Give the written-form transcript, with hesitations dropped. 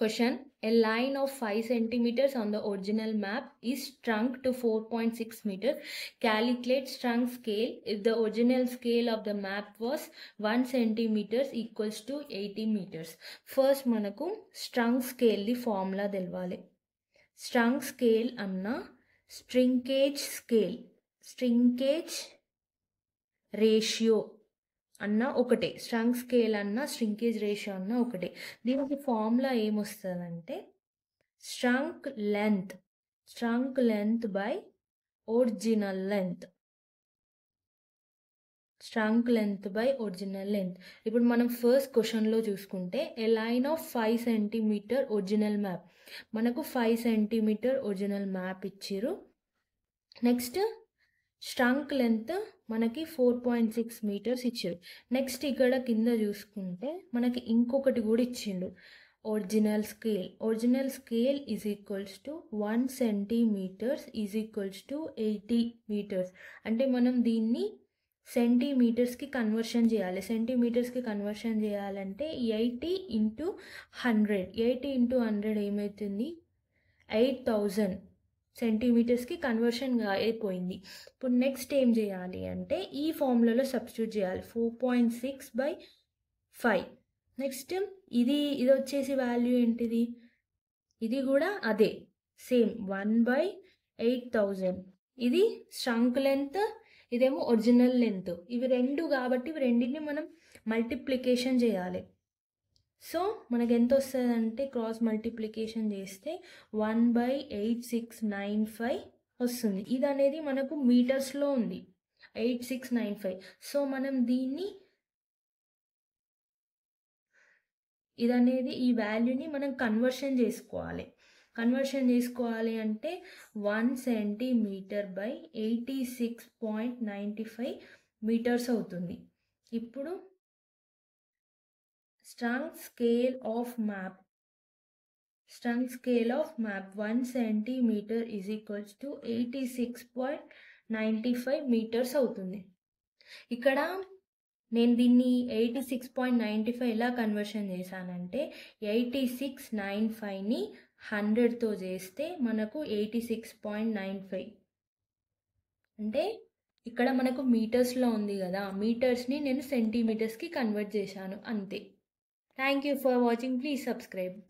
Question: a line of 5 centimeters on the original map is shrunk to 4.6 meters. Calculate shrunk scale if the original scale of the map was 1 centimeters equals to 80 meters. First మనకు shrunk scale the formula తెలవాలి. shrunk scale అన్న shrinkage ratio అన్న ఒకటే. Shrunk scale అన్న shrinkage ratio అన్న ఒకటే. దీనికి formula ఏమొస్తుందంటే shrunk length by original length. Shrunk length by original length. ఇప్పుడు మనం ఫస్ట్ క్వశ్చన్లో చూసుకుంటే a line of 5 centimetre original map, మనకు 5 సెంటీమీటర్ ఒరిజినల్ మ్యాప్ ఇచ్చిర్రు. నెక్స్ట్ స్ట్రంక్ లెంత్ మనకి 4.6 మీటర్స్ ఇచ్చారు. నెక్స్ట్ ఇక్కడ కింద చూసుకుంటే మనకి ఇంకొకటి కూడా ఇచ్చిండు, original scale is equals to 1 centimetres is equals to 80 metres. అంటే మనం దీన్ని సెంటీమీటర్స్కి కన్వర్షన్ చేయాలి. సెంటీమీటర్స్కి కన్వర్షన్ చేయాలంటే 80 ఇంటూ 100 ఏమవుతుంది, 8000 సెంటీమీటర్స్కి కన్వర్షన్ అయిపోయింది. ఇప్పుడు నెక్స్ట్ ఏం చేయాలి అంటే ఈ ఫార్ములాలో సబ్స్టిట్యూట్ చేయాలి. 4.6/5. నెక్స్ట్ ఇది వచ్చేసి వాల్యూ ఏంటిది, ఇది కూడా అదే సేమ్ 1/8000. ఇది స్ట్రంక్ లెంత్, ఇదేమో ఒరిజినల్ లెంత్. ఇవి రెండు కాబట్టి ఇవి రెండింటిని మనం మల్టిప్లికేషన్ చేయాలి. సో మనకు ఎంత వస్తుంది అంటే క్రాస్ మల్టిప్లికేషన్ చేస్తే 1/8695 వస్తుంది. ఇది అనేది మనకు మీటర్స్లో ఉంది 8695. సో మనం దీన్ని ఈ వాల్యూని మనం కన్వర్షన్ చేసుకోవాలి అంటే 1 సెంటీమీటర్ బై 86.95 మీటర్స్ అవుతుంది. ఇప్పుడు shrunk scale of map 1 centimetre is equals to 86.95 metres అవుతుంది. ఇక్కడ నేను దీన్ని 86.95 ఎలా కన్వర్షన్ చేశానంటే 8695ని 100తో చేస్తే మనకు 86.95. అంటే ఇక్కడ మనకు మీటర్స్లో ఉంది కదా, మీటర్స్ని నేను సెంటీమీటర్స్కి కన్వర్ట్ చేశాను అంతే. Thank you for watching. Please subscribe.